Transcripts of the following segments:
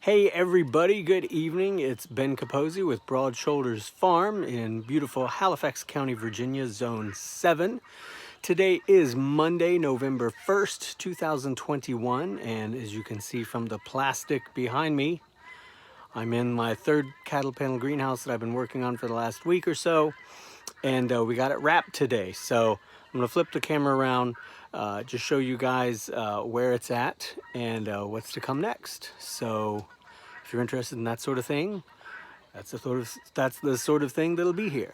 Hey everybody, good evening. It's Ben Capozzi with Broad Shoulders Farm in beautiful Halifax County, Virginia, Zone 7. Today is Monday, November 1st, 2021, and as you can see from the plastic behind me, I'm in my third cattle panel greenhouse that I've been working on for the last week or so, and we got it wrapped today. So I'm gonna flip the camera around, just show you guys where it's at and what's to come next. So if you're interested in that sort of thing, that's the sort of thing that'll be here.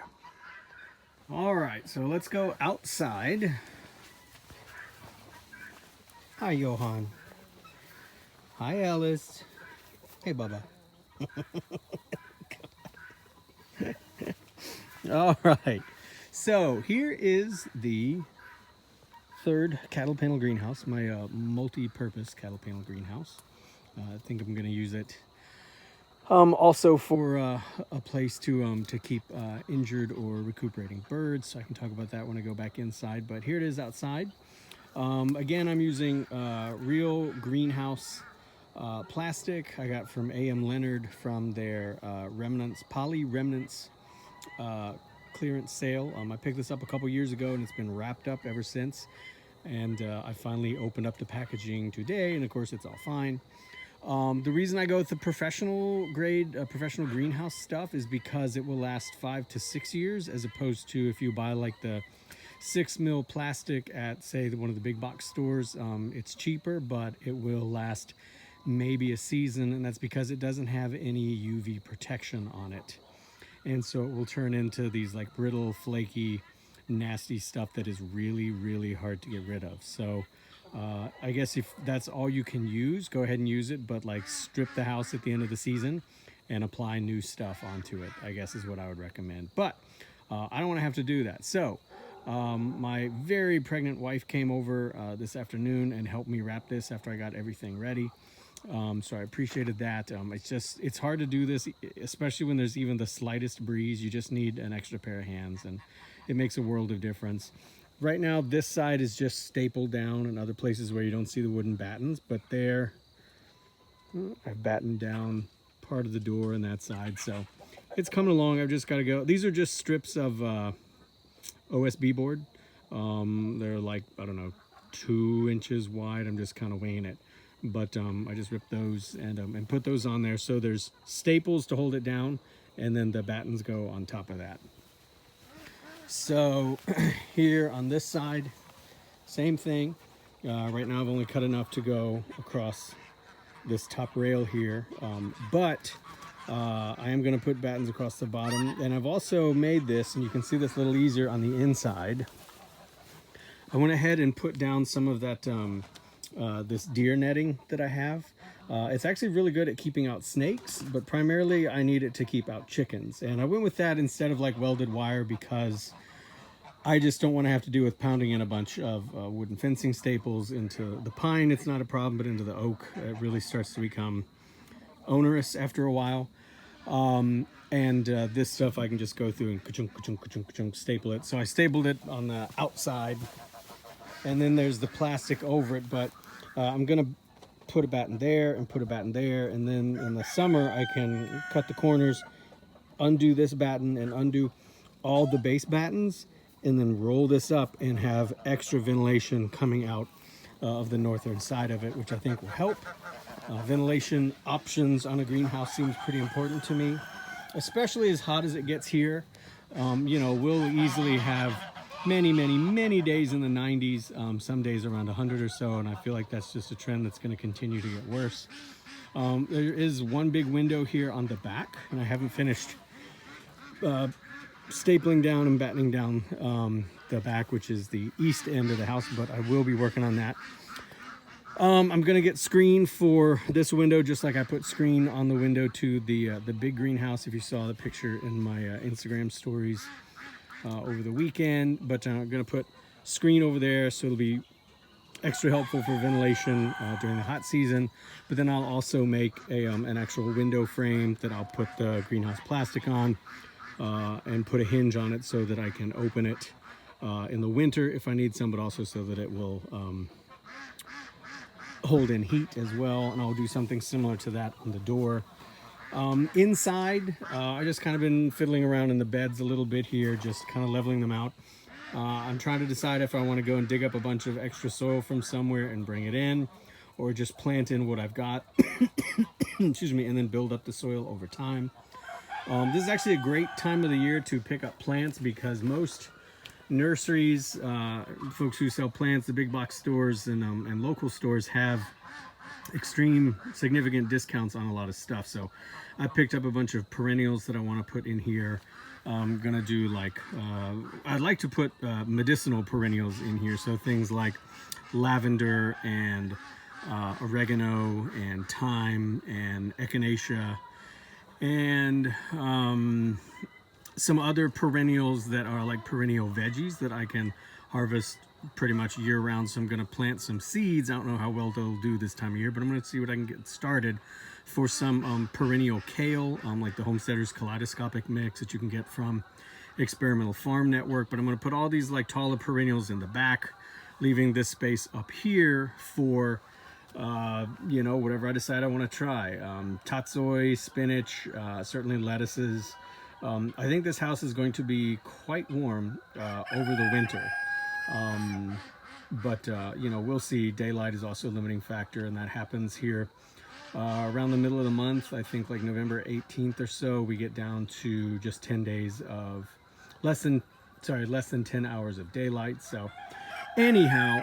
All right, so let's go outside. Hi, Johan. Hi, Alice. Hey, Bubba. All right, so here is the third cattle panel greenhouse, my multi-purpose cattle panel greenhouse. I think I'm going to use it also for a place to keep injured or recuperating birds. So I can talk about that when I go back inside. But here it is outside. Again, I'm using real greenhouse plastic I got from A.M. Leonard from their poly remnants clearance sale. I picked this up a couple years ago and it's been wrapped up ever since. And I finally opened up the packaging today, and of course it's all fine. The reason I go with the professional grade, professional greenhouse stuff is because it will last 5 to 6 years, as opposed to if you buy like the 6 mil plastic at, say, one of the big box stores. It's cheaper, but it will last maybe a season, and that's because it doesn't have any UV protection on it. And so it will turn into these like brittle, flaky, nasty stuff that is really, really hard to get rid of. So I guess if that's all you can use, go ahead and use it, but like strip the house at the end of the season and apply new stuff onto it, I guess is what I would recommend. But I don't want to have to do that. So my very pregnant wife came over this afternoon and helped me wrap this after I got everything ready. So I appreciated that. It's hard to do this, especially when there's even the slightest breeze. You just need an extra pair of hands, and it makes a world of difference. Right now, this side is just stapled down, and other places where you don't see the wooden battens, but there, I've battened down part of the door on that side, so it's coming along. I've just got to go. These are just strips of OSB board. They're like, I don't know, 2 inches wide. I'm just kind of weighing it. But I just ripped those and put those on there. So there's staples to hold it down, and then the battens go on top of that. So here on this side, same thing. Right now I've only cut enough to go across this top rail here. But I am going to put battens across the bottom. And I've also made this, and you can see this a little easier on the inside. I went ahead and put down some of that this deer netting that I have. It's actually really good at keeping out snakes, but primarily I need it to keep out chickens. And I went with that instead of like welded wire because I just don't want to have to do with pounding in a bunch of wooden fencing staples into the pine. It's not a problem, but into the oak, it really starts to become onerous after a while. This stuff I can just go through and ka-chunk, ka-chunk, ka-chunk, ka-chunk, staple it. So I stapled it on the outside, and then there's the plastic over it, but I'm gonna put a batten there and put a batten there, and then in the summer I can cut the corners, undo this batten and undo all the base battens, and then roll this up and have extra ventilation coming out of the northern side of it, which I think will help. Ventilation options on a greenhouse seems pretty important to me, especially as hot as it gets here. You know, we'll easily have many days in the 90s, some days around 100 or so, and I feel like that's just a trend that's going to continue to get worse. There is one big window here on the back, and I haven't finished stapling down and battening down the back, which is the east end of the house, but I will be working on that. I'm going to get screen for this window, just like I put screen on the window to the big greenhouse, if you saw the picture in my Instagram stories over the weekend. But I'm going to put screen over there, so it'll be extra helpful for ventilation during the hot season. But then I'll also make an actual window frame that I'll put the greenhouse plastic on and put a hinge on it so that I can open it in the winter if I need some, but also so that it will hold in heat as well, and I'll do something similar to that on the door. Inside, I just kind of been fiddling around in the beds a little bit here, just kind of leveling them out. I'm trying to decide if I want to go and dig up a bunch of extra soil from somewhere and bring it in, or just plant in what I've got, excuse me, and then build up the soil over time. This is actually a great time of the year to pick up plants because most nurseries, folks who sell plants, the big box stores and local stores have extreme significant discounts on a lot of stuff. So I picked up a bunch of perennials that I want to put in here. I'm gonna do like I'd like to put medicinal perennials in here, so things like lavender and oregano and thyme and echinacea and some other perennials that are like perennial veggies that I can harvest pretty much year round. So I'm going to plant some seeds. I don't know how well they'll do this time of year, but I'm going to see what I can get started for some perennial kale, like the Homesteader's Kaleidoscopic Mix that you can get from Experimental Farm Network. But I'm going to put all these like taller perennials in the back, leaving this space up here for you know, whatever I decide I want to try. Tatsoi, spinach, certainly lettuces. I think this house is going to be quite warm over the winter. But you know, we'll see. Daylight is also a limiting factor, and that happens here around the middle of the month. I think like November 18th or so, we get down to just 10 days of less than 10 hours of daylight. So anyhow,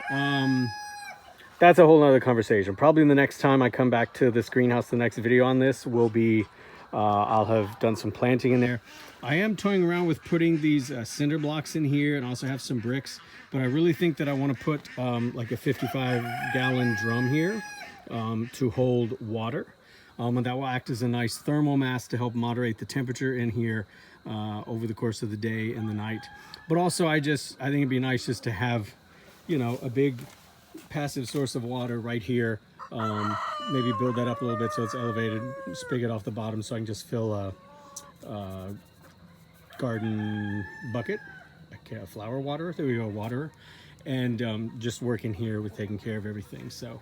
that's a whole nother conversation. Probably the next time I come back to this greenhouse, the next video on this will be I'll have done some planting in there. I am toying around with putting these cinder blocks in here and also have some bricks, but I really think that I want to put like a 55-gallon drum here to hold water. And that will act as a nice thermal mass to help moderate the temperature in here over the course of the day and the night. But also I think it'd be nice just to have, you know, a big passive source of water right here. Maybe build that up a little bit so it's elevated, spigot off the bottom so I can just fill a garden bucket, a flower water, there we go, water, and just working here with taking care of everything. So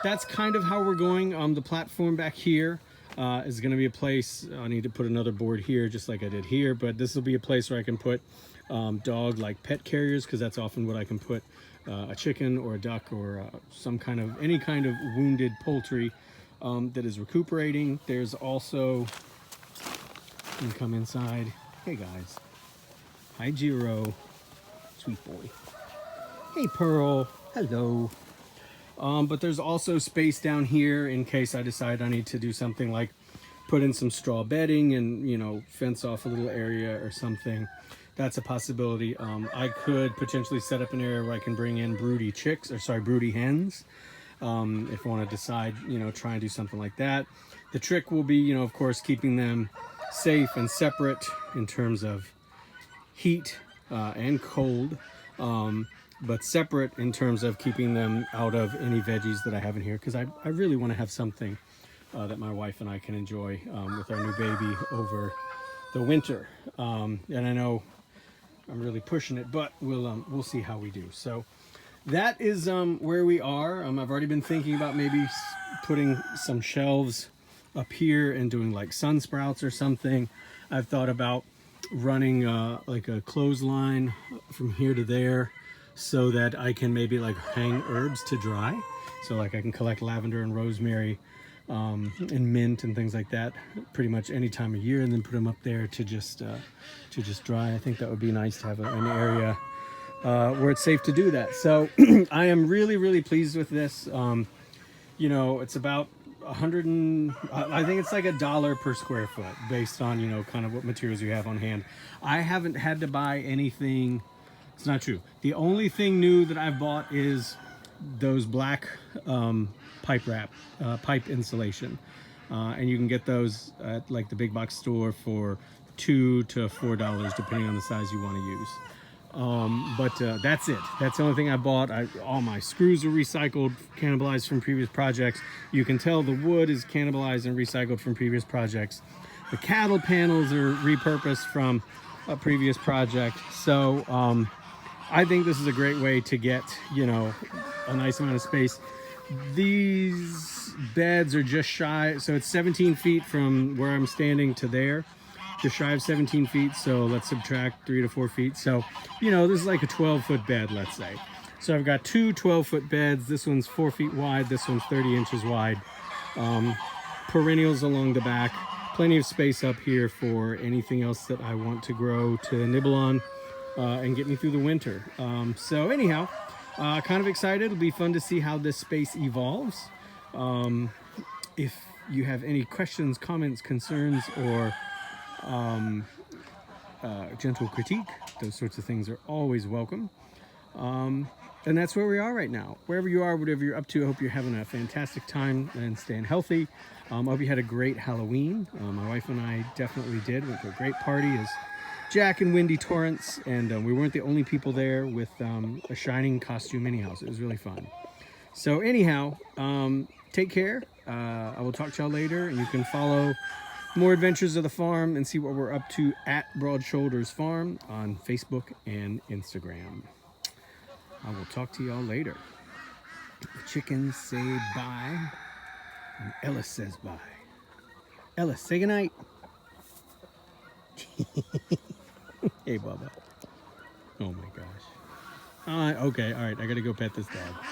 that's kind of how we're going. The platform back here is going to be a place, I need to put another board here just like I did here, but this will be a place where I can put dog like pet carriers, because that's often what I can put a chicken or a duck or any kind of wounded poultry that is recuperating. There's also, you can come inside. Hey guys. Hi Jiro, sweet boy. Hey Pearl, hello. But there's also space down here in case I decide I need to do something like put in some straw bedding and, you know, fence off a little area or something. That's a possibility. I could potentially set up an area where I can bring in broody hens. If I want to decide, you know, try and do something like that. The trick will be, you know, of course, keeping them safe and separate in terms of heat and cold, but separate in terms of keeping them out of any veggies that I have in here, because I really want to have something that my wife and I can enjoy with our new baby over the winter. And I know I'm really pushing it, but we'll see how we do. So that is where we are. I've already been thinking about maybe putting some shelves up here and doing like sun sprouts or something. I've thought about running like a clothesline from here to there so that I can maybe like hang herbs to dry. So like I can collect lavender and rosemary and mint and things like that pretty much any time of year, and then put them up there to just dry. I think that would be nice to have an area where it's safe to do that. So I am really pleased with this. You know, it's about I think it's like $1 per square foot based on, you know, kind of what materials you have on hand. I haven't had to buy anything. It's not true. The only thing new that I've bought is those black pipe insulation, and you can get those at like the big box store for $2 to $4 depending on the size you want to use. But that's it. That's the only thing I bought. All my screws are recycled, cannibalized from previous projects. You can tell the wood is cannibalized and recycled from previous projects. The cattle panels are repurposed from a previous project. So I think this is a great way to get, you know, a nice amount of space. These beds are just shy, so it's 17 feet from where I'm standing to there, just shy of 17 feet. So let's subtract 3 to 4 feet. So, you know, this is like a 12-foot bed, let's say. So I've got two 12-foot beds. This one's 4 feet wide. This one's 30 inches wide. Perennials along the back. Plenty of space up here for anything else that I want to grow to nibble on and get me through the winter. So anyhow, kind of excited. It'll be fun to see how this space evolves. If you have any questions, comments, concerns, or gentle critique, those sorts of things are always welcome. And that's where we are right now. Wherever you are, whatever you're up to, I hope you're having a fantastic time and staying healthy. I hope you had a great Halloween. My wife and I definitely did. Went to a great party as Jack and Wendy Torrance, and we weren't the only people there with a shining costume anyhow, so it was really fun. So anyhow, take care. I will talk to y'all later, and you can follow more adventures of the farm and see what we're up to at Broad Shoulders Farm on Facebook and Instagram. I will talk to y'all later. The chickens say bye, and Ellis says bye. Ellis, say goodnight. Hey, Bubba. Oh my gosh. Okay, all right, I gotta go pet this dog.